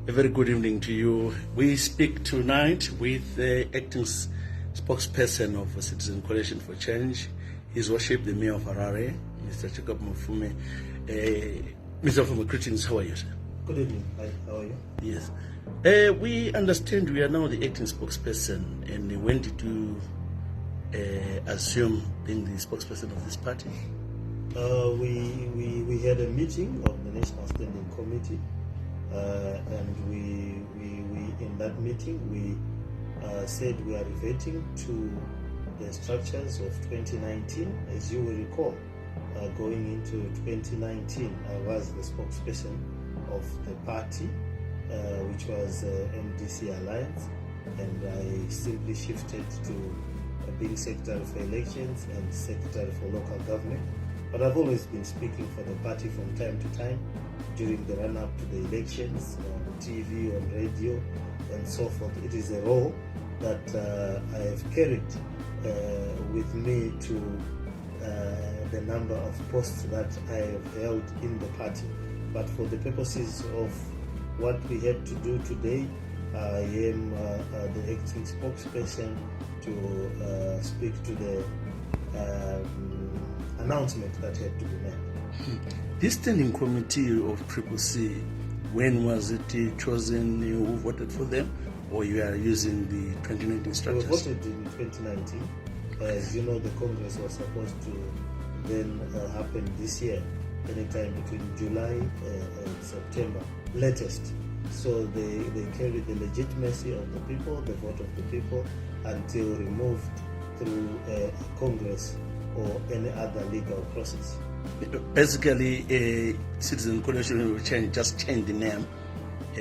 A very good evening to you. We speak tonight with the acting spokesperson of the Citizen Coalition for Change, His Worship the Mayor of Harare, Mr. Mafume. Mr. Mafume, greetings. How are you, sir? Good evening. Hi, how are you? Yes. We understand we are now the acting spokesperson, and when did you assume being the spokesperson of this party? We had a meeting of the National Standing Committee, and we in that meeting we said we are reverting to the structures of 2019. As you will recall, going into 2019, I was the spokesperson of the party, which was MDC Alliance, and I simply shifted to being Secretary for Elections and Secretary for Local Government. But I've always been speaking for the party from time to time during the run-up to the elections, on TV, on radio, and so forth. It is a role that I have carried with me to the number of posts that I have held in the party. But for the purposes of what we had to do today, I am the acting spokesperson to speak to the announcement that had to be made. This standing committee of CCC, when was it chosen? You voted for them, or you are using the 2019 structures? We voted in 2019. As you know, the Congress was supposed to then happen this year, anytime between July and September, latest. So they carried the legitimacy of the people, the vote of the people, until removed through Congress or any other legal process. Basically, a Citizen Coalition will just change the name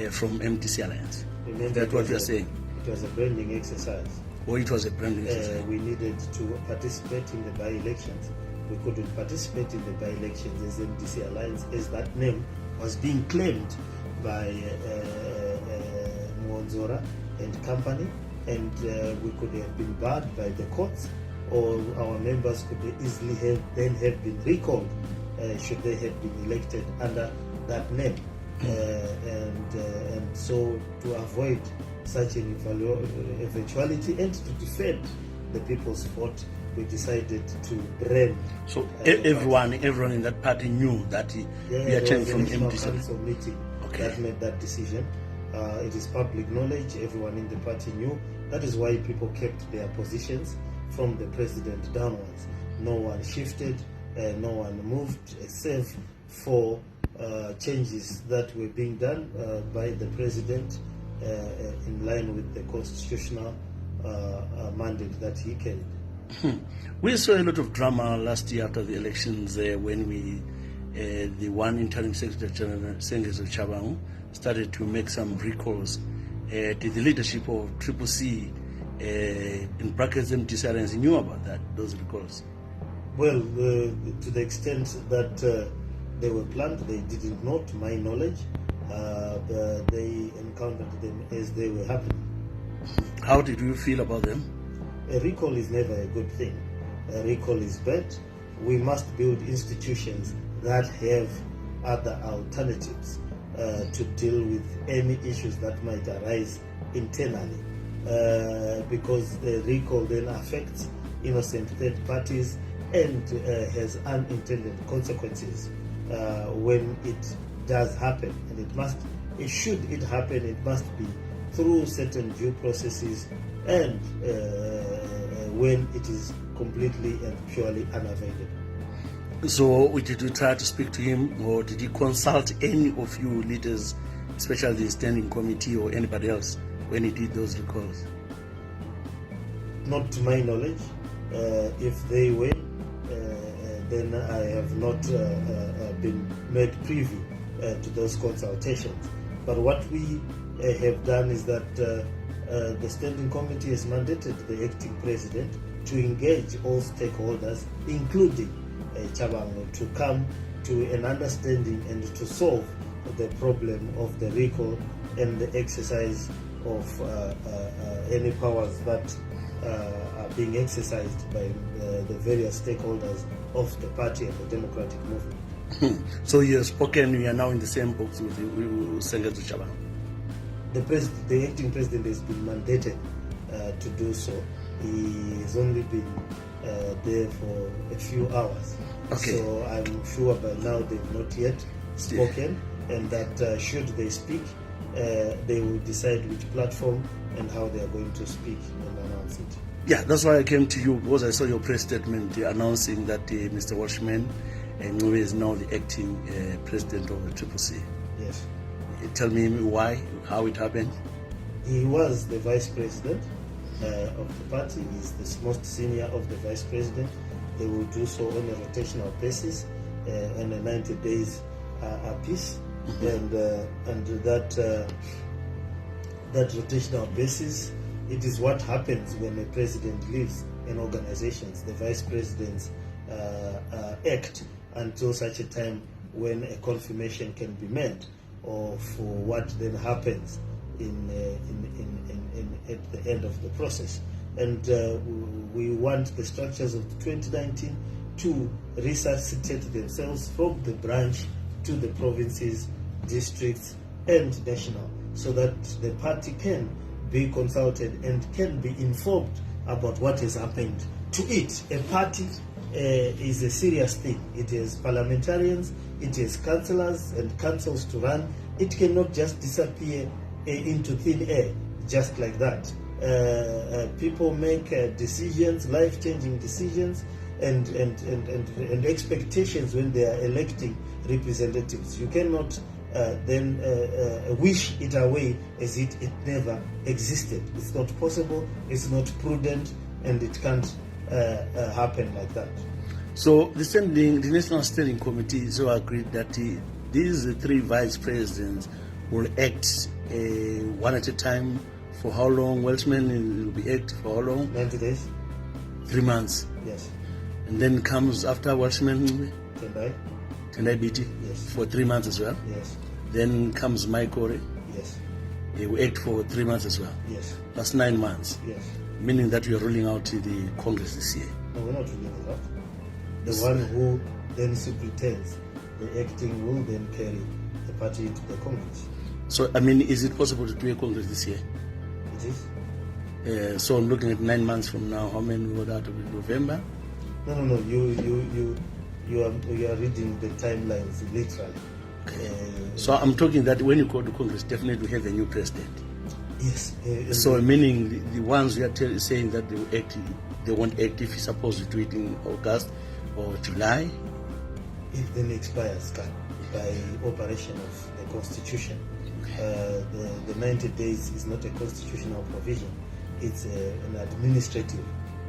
from MDC Alliance. Remember, that's what you are saying? It was a branding exercise. Or it was a branding exercise? We needed to participate in the by-elections. We couldn't participate in the by-elections as MDC Alliance, as that name was being claimed by Mwonzora and company, and we could have been barred by the courts, or our members could easily have been recalled should they have been elected under that name. And so to avoid such an eventuality and to defend the people's vote, we decided to brand. So everyone in that party knew that we are changing from MDC. Council meeting that made that decision. It is public knowledge. Everyone in the party knew. That is why people kept their positions from the president downwards. No one shifted, no one moved, except for changes that were being done by the president in line with the constitutional mandate that he carried. We saw a lot of drama last year after the elections when the one interim Secretary General, Tshabangu, started to make some recalls. Did the leadership of CCC, in brackets MDC Alliance, knew about those recalls? Well, to the extent that they were planned, they didn't know, to my knowledge. They encountered them as they were happening. How did you feel about them? A recall is never a good thing. A recall is bad. We must build institutions that have other alternatives to deal with any issues that might arise internally, because the recall then affects innocent third parties and has unintended consequences when it does happen. And should it happen, it must be through certain due processes, and when it is completely and purely unavoidable. So did you try to speak to him, or did you consult any of you leaders, especially the standing committee or anybody else, when he did those recalls? Not to my knowledge. If they were, then I have not been made privy to those consultations. But what we have done is that the standing committee has mandated the acting president to engage all stakeholders, including Tshabangu, to come to an understanding and to solve the problem of the recall and the exercise of any powers that are being exercised by the various stakeholders of the party and the democratic movement. So you have spoken, you are now in the same box with Tshabangu. the acting president has been mandated to do so. He has only been there for a few hours. Okay. So I'm sure by now they've not yet spoken, and that should they speak, they will decide which platform and how they are going to speak and announce it. Yeah, that's why I came to you, because I saw your press statement announcing that Mr. Welshman Ncube is now the acting president of the CCC. Yes. Tell me why, how it happened. He was the vice president of the party. He's the most senior of the vice president. They will do so on a rotational basis and a 90 days apiece. Mm-hmm. And that rotational basis, it is what happens when a president leaves an organization. The vice presidents act until such a time when a confirmation can be made of what then happens at the end of the process. And we want the structures of 2019 to resuscitate themselves from the branch to the provinces, districts, and national, so that the party can be consulted and can be informed about what has happened to it. A party is a serious thing. It has parliamentarians, it has councillors and councils to run. It cannot just disappear into thin air just like that. People make decisions, life-changing decisions, and expectations when they are electing representatives. You cannot then wish it away as it never existed. It's not possible, it's not prudent, and it can't happen like that. So the National Steering Committee so agreed that these three vice presidents will act one at a time. For how long? Welshman will be active for how long? 90 days. 3 months. Yes. And then comes after Welshman? Tendai Biti? Yes. For 3 months as well? Yes. Then comes Maikore? Yes. He will act for 3 months as well? Yes. That's 9 months? Yes. Meaning that you are ruling out the Congress this year? No, we're not ruling it out. The one who then superintends the acting will then carry the party into the Congress. So, I mean, is it possible to do a Congress this year? It is. So I'm looking at 9 months from now. How many would that be? November? No. You are reading the timelines literally. Okay. So I'm talking that when you go to Congress, definitely have a new president. Yes. So meaning the ones you are saying that they will act, they won't act if you're supposed to do it in August or July. It then expires by operation of the Constitution. The 90 days is not a constitutional provision. It's an administrative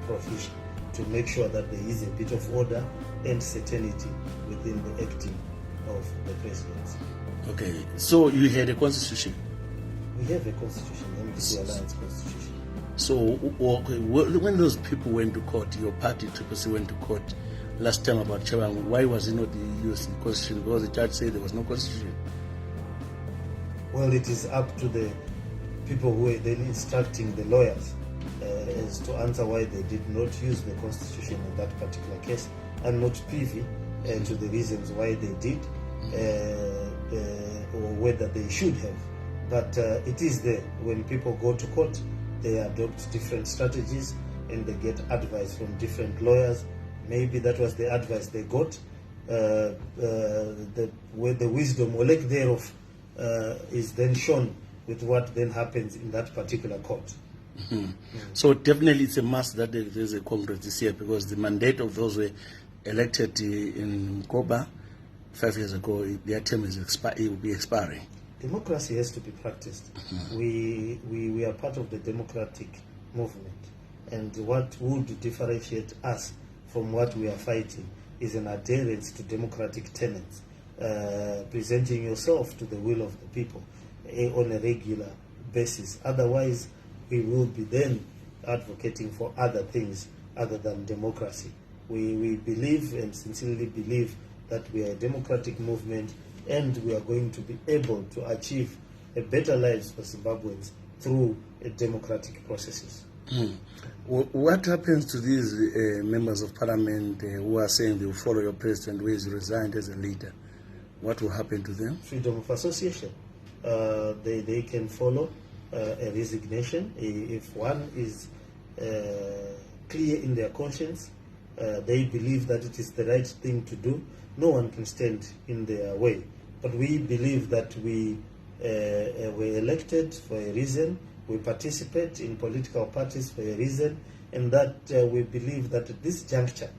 provision to make sure that there is a bit of order and certainty within the acting of the presidency. Okay, so you had a constitution? We have a constitution, MDC Alliance constitution. So okay, when those people went to court, your party, CCC, went to court last time about Tshabangu, why was it not used in the constitution? Because the judge said there was no constitution. Well, it is up to the people who are then instructing the lawyers as to answer why they did not use the constitution in that particular case. I'm not privy to the reasons why they did or whether they should have. But it is there. When people go to court, they adopt different strategies and they get advice from different lawyers. Maybe that was the advice they got. The wisdom or lack thereof is then shown with what then happens in that particular court. Mm-hmm. So definitely it's a must that there is a Congress this year, because the mandate of those who were elected in Ncube 5 years ago, their term is it will be expiring. Democracy has to be practiced. Mm-hmm. We are part of the democratic movement, and what would differentiate us from what we are fighting is an adherence to democratic tenets, presenting yourself to the will of the people on a regular basis. Otherwise, we will be then advocating for other things other than democracy. We believe and sincerely believe that we are a democratic movement, and we are going to be able to achieve a better lives for Zimbabweans through democratic processes. What happens to these members of parliament who are saying they will follow your president who has resigned as a leader? What will happen to them? Freedom of association. they can follow a resignation. If one is clear in their conscience, they believe that it is the right thing to do, no one can stand in their way. But we believe that we were elected for a reason, we participate in political parties for a reason, and that we believe that at this juncture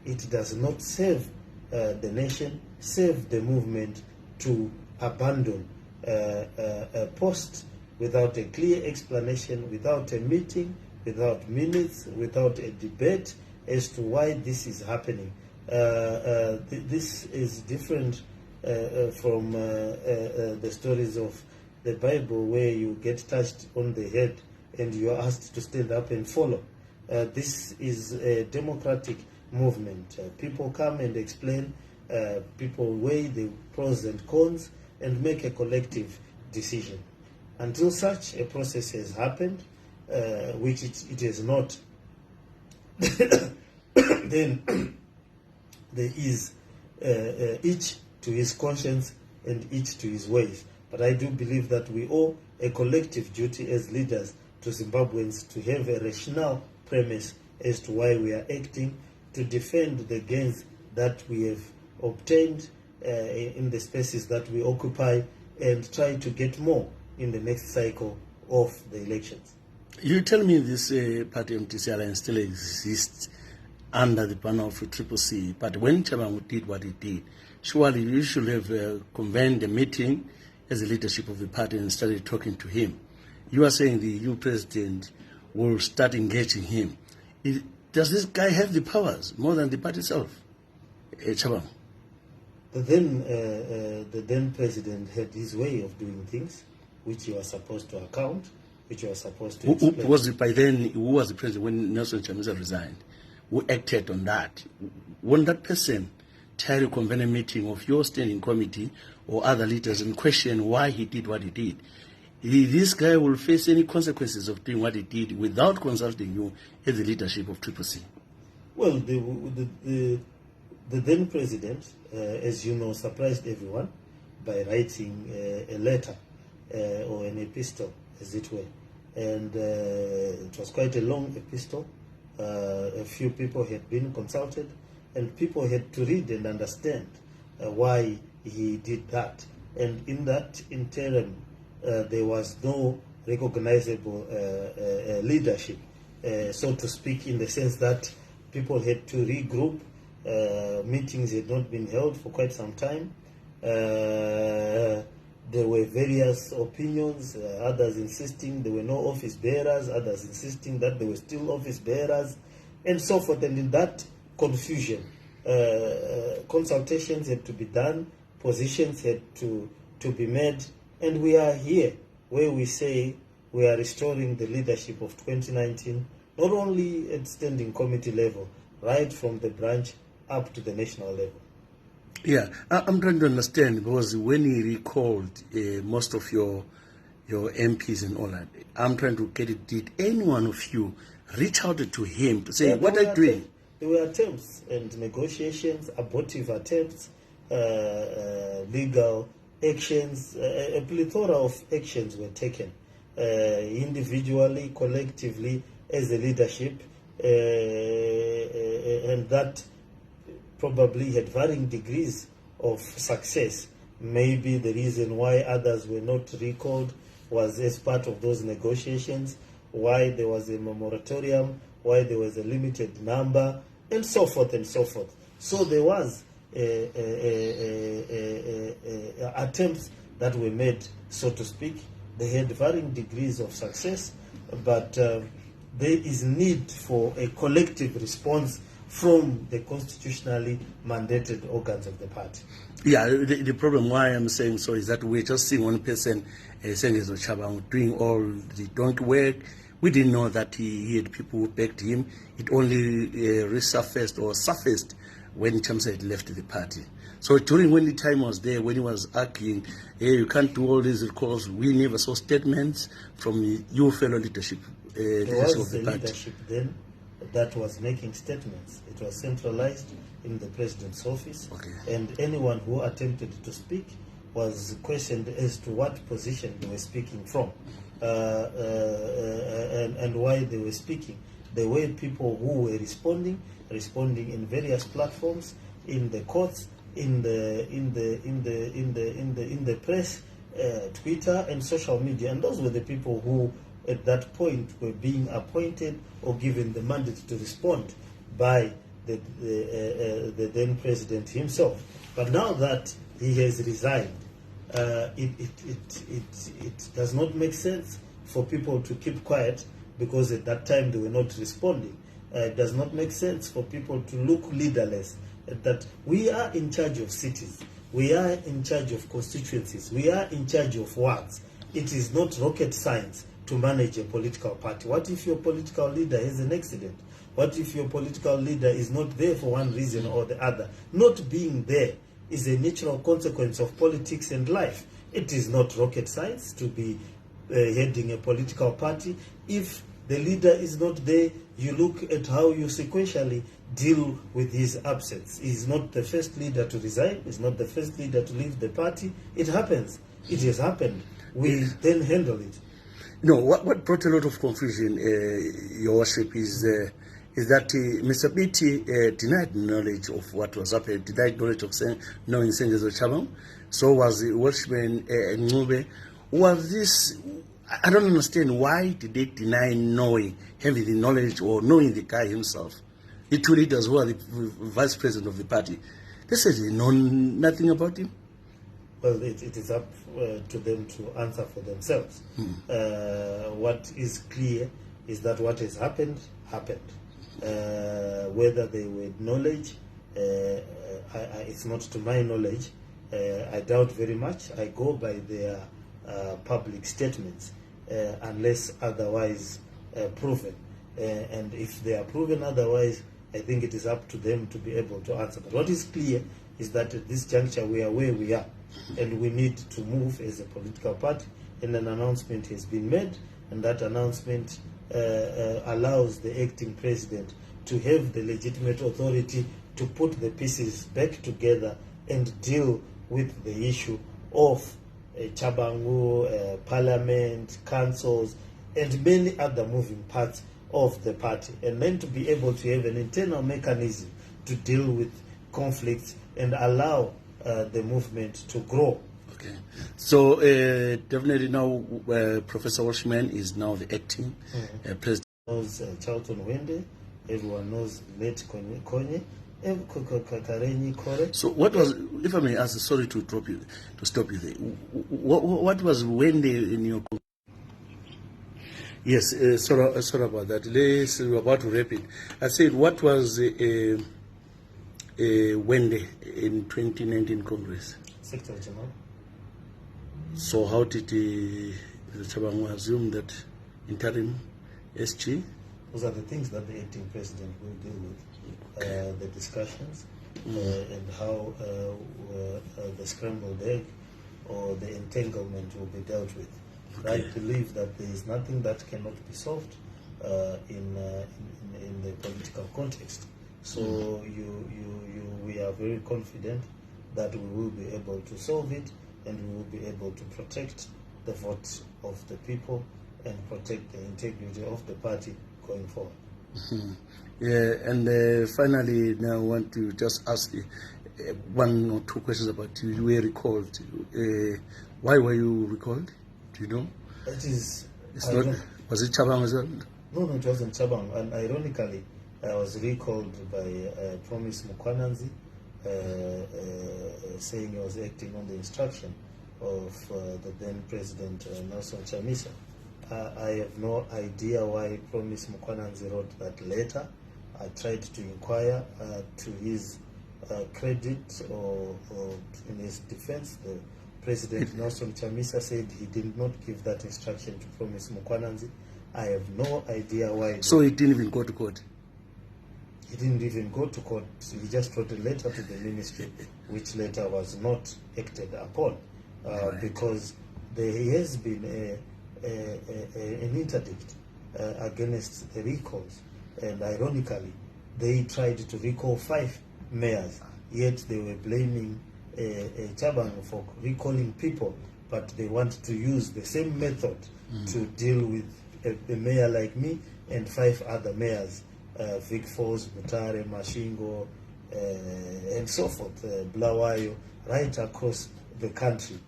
it does not serve the nation, serve the movement to abandon a post without a clear explanation, without a meeting, without minutes, without a debate as to why this is happening. This is different from the stories of the Bible, where you get touched on the head and you are asked to stand up and follow. This is a democratic movement. People come and explain, people weigh the pros and cons and make a collective decision. Until such a process has happened, which it has not, then there is each to his conscience and each to his ways. But I do believe that we owe a collective duty as leaders to Zimbabweans to have a rational premise as to why we are acting, to defend the gains that we have obtained in the spaces that we occupy, and try to get more in the next cycle of the elections. You tell me this party MTC Alliance still exists under the banner of CCC, but when Tshabangu did what he did, surely you should have convened a meeting as the leadership of the party and started talking to him. You are saying the EU president will start engaging him. Does this guy have the powers more than the party itself, Tshabangu? The then president had his way of doing things, which he was supposed to account, which he was supposed to explain. Who was the president when Nelson Chamisa resigned? Who acted on that? Won't that person try to convene a meeting of your standing committee or other leaders and question why he did what he did? This guy will face any consequences of doing what he did without consulting you as the leadership of CCC. Well, the then president, as you know, surprised everyone by writing a letter or an epistle, as it were. And it was quite a long epistle. A few people had been consulted, and people had to read and understand why he did that. And in that interim, there was no recognizable leadership, so to speak, in the sense that people had to regroup. Meetings had not been held for quite some time. There were various opinions, others insisting there were no office bearers, others insisting that there were still office bearers, and so forth. And in that confusion, consultations had to be done, positions had to be made, and we are here where we say we are restoring the leadership of 2019, not only at standing committee level, right from the branch up to the national level. Yeah, I'm trying to understand, because when he recalled most of your MPs and all that, I'm trying to get it. Did any one of you reach out to him to say, what are you doing? There were attempts and negotiations, abortive attempts, legal actions, a plethora of actions were taken, individually, collectively, as a leadership, and that probably had varying degrees of success. Maybe the reason why others were not recalled was as part of those negotiations, why there was a moratorium, why there was a limited number, and so forth and so forth. So there was attempts that were made, so to speak. They had varying degrees of success, but there is need for a collective response from the constitutionally mandated organs of the party. Yeah, the problem why I'm saying so is that we're just seeing one person, Sengezo Tshabangu, doing all the don't work. We didn't know that he had people who backed him. It only resurfaced or surfaced when Chamisa had left the party. So during when the time was there, when he was arguing, hey, you can't do all these recalls, we never saw statements from your fellow leadership There of the party. Leadership then that was making statements. It was centralized in the president's office, Okay. and anyone who attempted to speak was questioned as to what position they were speaking from, and why they were speaking. There were people who were responding in various platforms, in the courts, in the press, Twitter and social media, and those were the people who at that point were being appointed or given the mandate to respond by the then president himself. But now that he has resigned, it does not make sense for people to keep quiet, because at that time they were not responding. It does not make sense for people to look leaderless. That we are in charge of cities, we are in charge of constituencies, we are in charge of wards. It is not rocket science to manage a political party. What if your political leader has an accident? What if your political leader is not there for one reason or the other? Not being there is a natural consequence of politics and life. It is not rocket science to be heading a political party. If the leader is not there, you look at how you sequentially deal with his absence. He's not the first leader to resign. He's not the first leader to leave the party. It happens. It has happened. We then handle it. No, what brought a lot of confusion, Your Worship, is that Mr. Biti denied knowledge of what was happening, denied knowledge of knowing Tshabangu. So was the Welshman Ncube. Was this? I don't understand, why did they deny having the knowledge or knowing the guy himself? The two leaders who are the vice president of the party. They said they know nothing about him. Well, it is up to them to answer for themselves. What is clear is that what has happened. Whether they were knowledge, it's not to my knowledge. I doubt very much. I go by their public statements, unless otherwise proven. And if they are proven otherwise, I think it is up to them to be able to answer. But what is clear is that at this juncture we are where we are, and we need to move as a political party, and an announcement has been made, and that announcement allows the acting president to have the legitimate authority to put the pieces back together and deal with the issue of Tshabangu, parliament, councils, and many other moving parts of the party, and then to be able to have an internal mechanism to deal with conflicts and allow the movement to grow. Okay, so definitely now Professor Welshman is now the acting president. Knows Charlton Wende, everyone knows late Konye. So what was, if I may ask, sorry to stop you there, what was Wende in your? Yes, sorry about that. We're about to wrap it. I said, what was Wende in 2019 Congress? Secretary General. So how did Tshabangu assume that interim SG? Those are the things that the acting president will deal with. The discussions and how the scrambled egg or the entanglement will be dealt with. Okay. I believe that there is nothing that cannot be solved in the political context. So we are very confident that we will be able to solve it, and we will be able to protect the vote of the people and protect the integrity of the party going forward. Yeah, and finally, now I want to just ask one or two questions about you. You were recalled. Why were you recalled? Do you know? Was it Tshabangu as well? No, it wasn't Tshabangu. And ironically, I was recalled by Promise Mukwananzi, saying he was acting on the instruction of the then President Nelson Chamisa. I have no idea why Promise Mukwananzi wrote that letter. I tried to inquire to his credit or in his defense. The President Nelson Chamisa said he did not give that instruction to Promise Mukwananzi. I have no idea why. So he didn't even go to court? He didn't even go to court. He just wrote a letter to the ministry, which letter was not acted upon because there has been an interdict against the recalls. And ironically, they tried to recall 5 mayors, yet they were blaming Tshabangu for recalling people, but they want to use the same method to deal with a mayor like me and 5 other mayors, Vic Falls, Butare, Mashingo, and so forth, Blawayo, right across the country.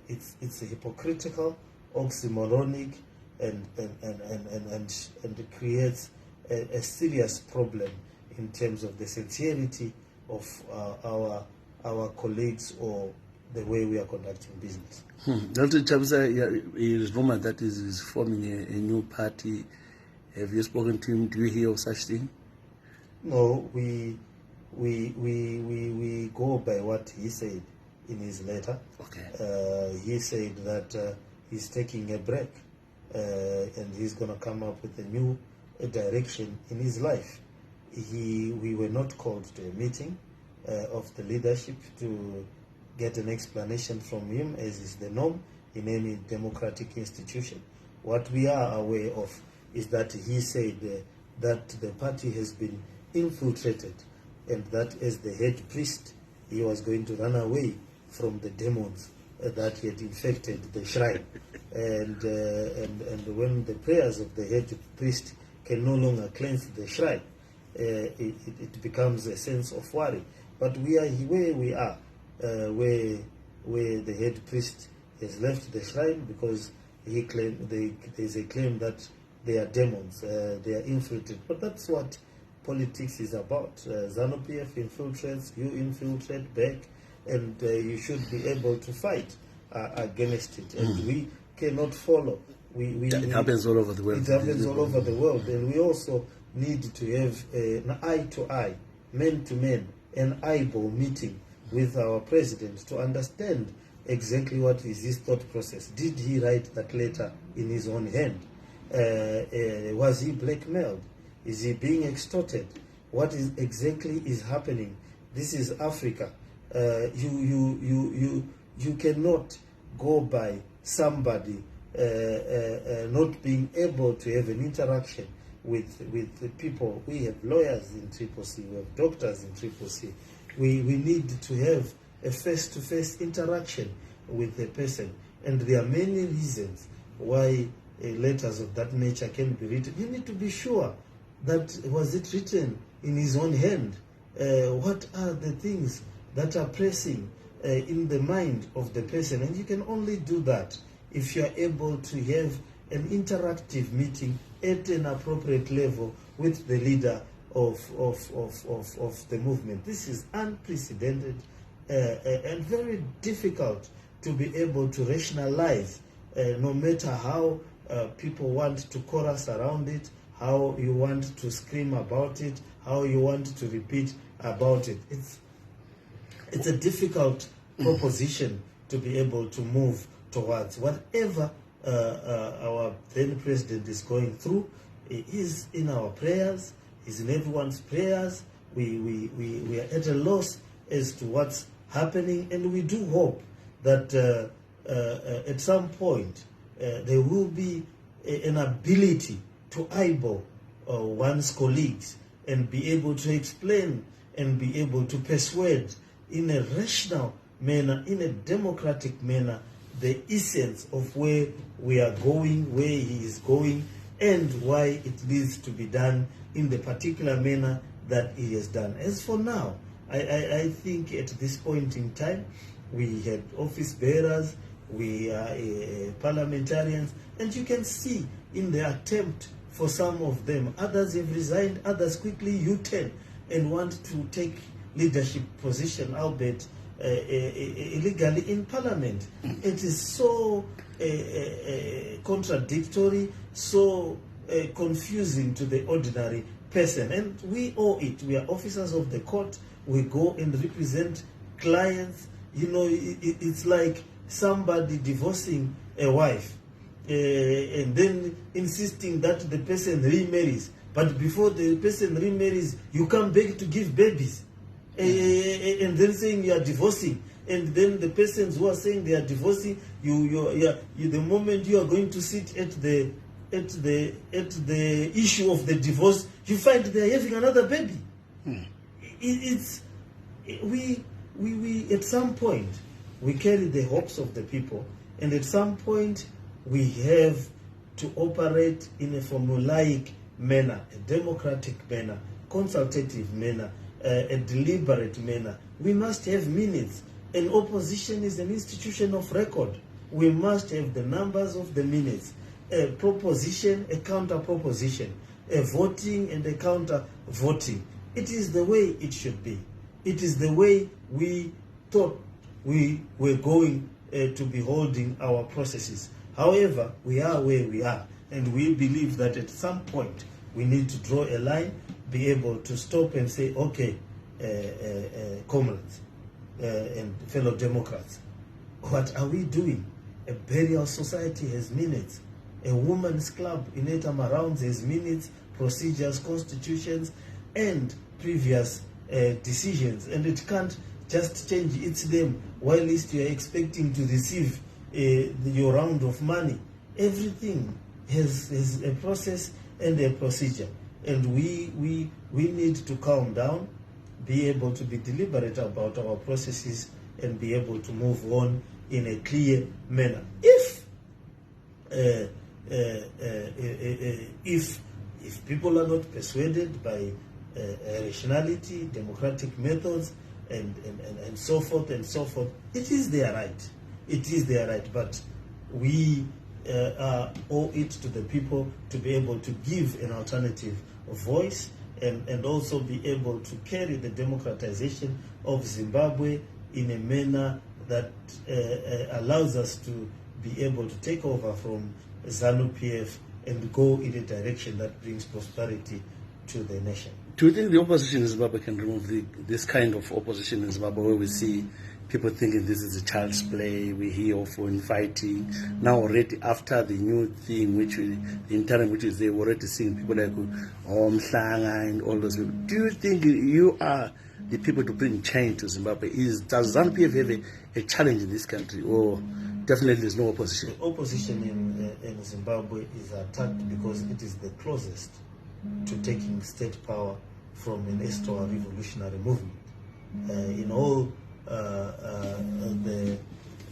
It's hypocritical, oxymoronic, and it creates a serious problem in terms of the sincerity of our colleagues or the way we are conducting business. Dr. Chamisa, it is rumored that is forming a new party. Have you spoken to him? Do you hear of such thing? No, we go by what he said in his letter. Okay. He said that he's taking a break and he's going to come up with a new direction in his life. We were not called to a meeting of the leadership to get an explanation from him, as is the norm in any democratic institution. What we are aware of is that he said that the party has been infiltrated, and that as the head priest, he was going to run away from the demons that had infected the shrine. And when the prayers of the head priest can no longer cleanse the shrine, it becomes a sense of worry. But we are where we are, where the head priest has left the shrine because he claimed there's a claim that they are demons, they are infiltrated. But that's what politics is about. ZANU-PF infiltrates, you infiltrate back, and you should be able to fight against it. And we cannot follow. It happens all over the world. It happens all over the world. And we also need to have an eye-to-eye, man-to-man, an eyeball meeting with our president to understand exactly what is his thought process. Did he write that letter in his own hand? Was he blackmailed? Is he being extorted? What is exactly is happening? This is Africa. You cannot go by somebody not being able to have an interaction with the people. We have lawyers in Triple C, we have doctors in Triple C. We need to have a face-to-face interaction with the person, and there are many reasons why letters of that nature can be written. You need to be sure that was it written in his own hand. What are the things that are pressing in the mind of the person? And you can only do that if you are able to have an interactive meeting at an appropriate level with the leader of the movement. This is unprecedented and very difficult to be able to rationalize, no matter how people want to chorus around it, how you want to scream about it, how you want to repeat about it. It's a difficult proposition to be able to move towards. Whatever our then president is going through, it is in our prayers, is in everyone's prayers. We are at a loss as to what's happening, and we do hope that at some point there will be an ability to eyeball one's colleagues and be able to explain and be able to persuade in a rational manner, in a democratic manner, the essence of where we are going, where he is going, and why it needs to be done in the particular manner that he has done. As for now, I think at this point in time, we had office bearers, we are parliamentarians, and you can see in the attempt for some of them, others have resigned, others quickly U-turn and want to take leadership position, albeit illegally in parliament. It is so contradictory, so confusing to the ordinary person, and we owe it. We are officers of the court. We go and represent clients. You know, it's like somebody divorcing a wife and then insisting that the person remarries, but before the person remarries, you come back to give babies, and then saying you are divorcing, and then the persons who are saying they are divorcing, you the moment you are going to sit at the issue of the divorce, you find they are having another baby. we at some point, we carry the hopes of the people, and at some point, we have to operate in a formulaic manner, a democratic manner, consultative manner, a deliberate manner. We must have minutes. An opposition is an institution of record. We must have the numbers of the minutes, a proposition, a counter proposition, a voting and a counter voting. It is the way it should be. It is the way we thought we were going to be holding our processes. However, we are where we are, and we believe that at some point we need to draw a line, be able to stop and say, okay, comrades and fellow Democrats, what are we doing? A burial society has minutes. A woman's club in Etamarounds has minutes, procedures, constitutions, and previous decisions. And it can't just change its name while least you are expecting to receive your round of money. Everything has a process and a procedure. And we need to calm down, be able to be deliberate about our processes, and be able to move on in a clear manner. If people are not persuaded by rationality, democratic methods, and so forth and so forth, it is their right. It is their right. But we owe it to the people to be able to give an alternative voice, and also be able to carry the democratization of Zimbabwe in a manner that allows us to be able to take over from ZANU-PF and go in a direction that brings prosperity to the nation. Do you think the opposition in Zimbabwe can remove this kind of opposition in Zimbabwe, where we see people thinking this is a child's play, we hear of fighting? Now already after the new thing, the interim, which is they're already seeing people like Mhlanga and all those people. Do you think you are the people to bring change to Zimbabwe? Does ZANU-PF have a challenge in this country, or definitely there's no opposition? The opposition in Zimbabwe is attacked because it is the closest to taking state power from an Estoa revolutionary movement. In all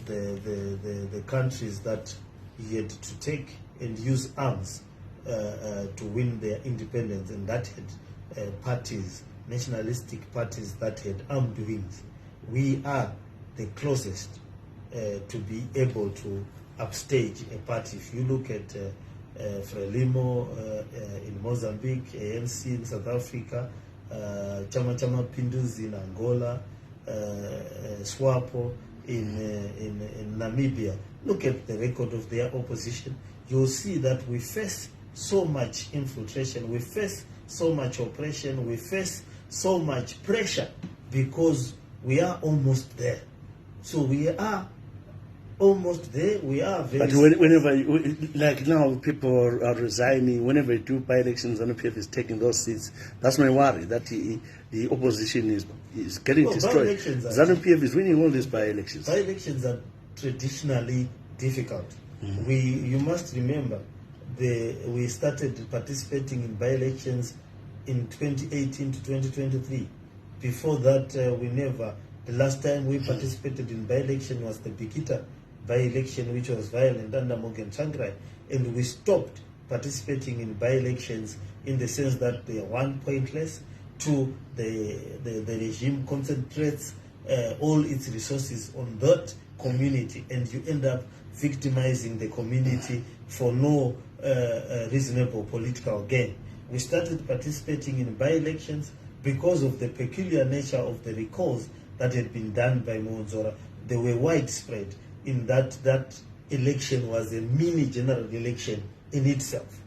the countries that he had to take and use arms to win their independence, and that had parties, nationalistic parties that had armed wings. We are the closest to be able to upstage a party. If you look at Frelimo in Mozambique, ANC in South Africa, Chama Pinduzi in Angola, SWAPO in Namibia. Look at the record of their opposition. You'll see that we face so much infiltration, we face so much oppression, we face so much pressure, because we are almost there. So we are almost there. We are very. But whenever, like now, people are resigning. Whenever you do by-elections, ZANU-PF is taking those seats. That's my worry, that the opposition is getting destroyed. ZANU-PF is winning all these by-elections. By-elections are traditionally difficult. Mm-hmm. You must remember, we started participating in by-elections in 2018 to 2023. Before that, we never. The last time we participated in by-election was the Bikita by-election, which was violent under Morgan Tsvangirai, and we stopped participating in by-elections in the sense that they are, one, pointless, two, the regime concentrates all its resources on that community, and you end up victimizing the community for no reasonable political gain. We started participating in by-elections because of the peculiar nature of the recalls that had been done by Monzora. They were widespread in that election was a mini general election in itself.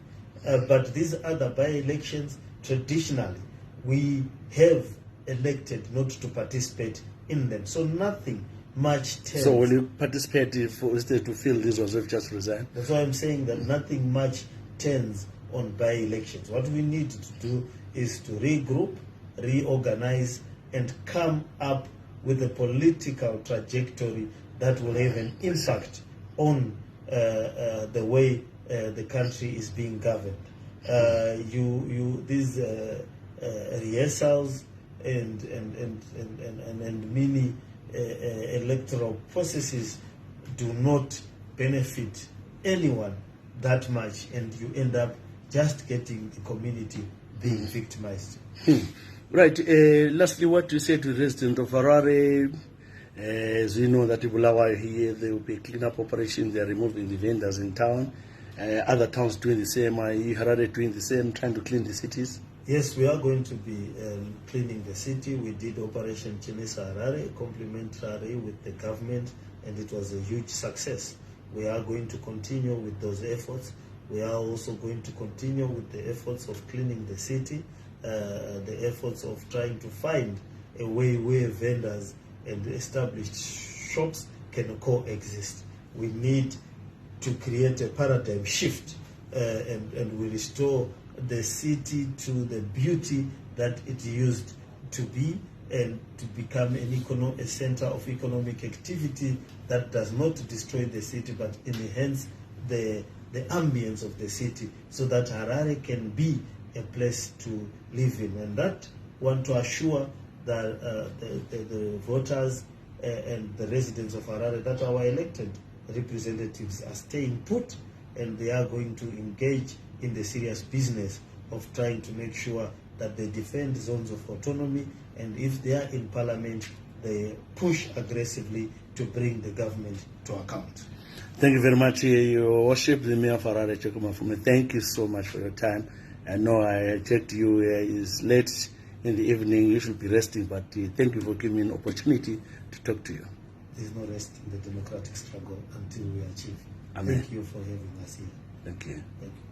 But these other by-elections, traditionally, we have elected not to participate in them. So nothing much tells. So will you participate if instead to feel this was just resigned? That's why I'm saying that nothing much turns on by-elections. What we need to do is to regroup, reorganize, and come up with a political trajectory that will have an impact on the way the country is being governed. These rehearsals and many electoral processes do not benefit anyone that much, and you end up just getting the community being victimized. Right. Lastly, what do you say to the resident of Harare? As we know that Bulawayo here, there will be cleanup operations. They are removing the vendors in town. Other towns doing the same. Are Harare doing the same, trying to clean the cities? Yes, we are going to be cleaning the city. We did Operation Chamisa Harare, complementary with the government, and it was a huge success. We are going to continue with those efforts. We are also going to continue with the efforts of cleaning the city, the efforts of trying to find a way where vendors and established shops can coexist. We need to create a paradigm shift and we restore the city to the beauty that it used to be, and to become a center of economic activity that does not destroy the city but enhance the ambience of the city, so that Harare can be a place to live in. And that want to assure that the voters and the residents of Harare that our elected representatives are staying put, and they are going to engage in the serious business of trying to make sure that they defend zones of autonomy, and if they are in parliament, they push aggressively to bring the government to account. Thank you very much, Your Worship, the Mayor of Harare, Mafume. Thank you so much for your time. I know I checked you, it's late in the evening, you should be resting, but thank you for giving me an opportunity to talk to you. There is no rest in the democratic struggle until we achieve. Amen. Thank you for having us here. Thank you. Thank you.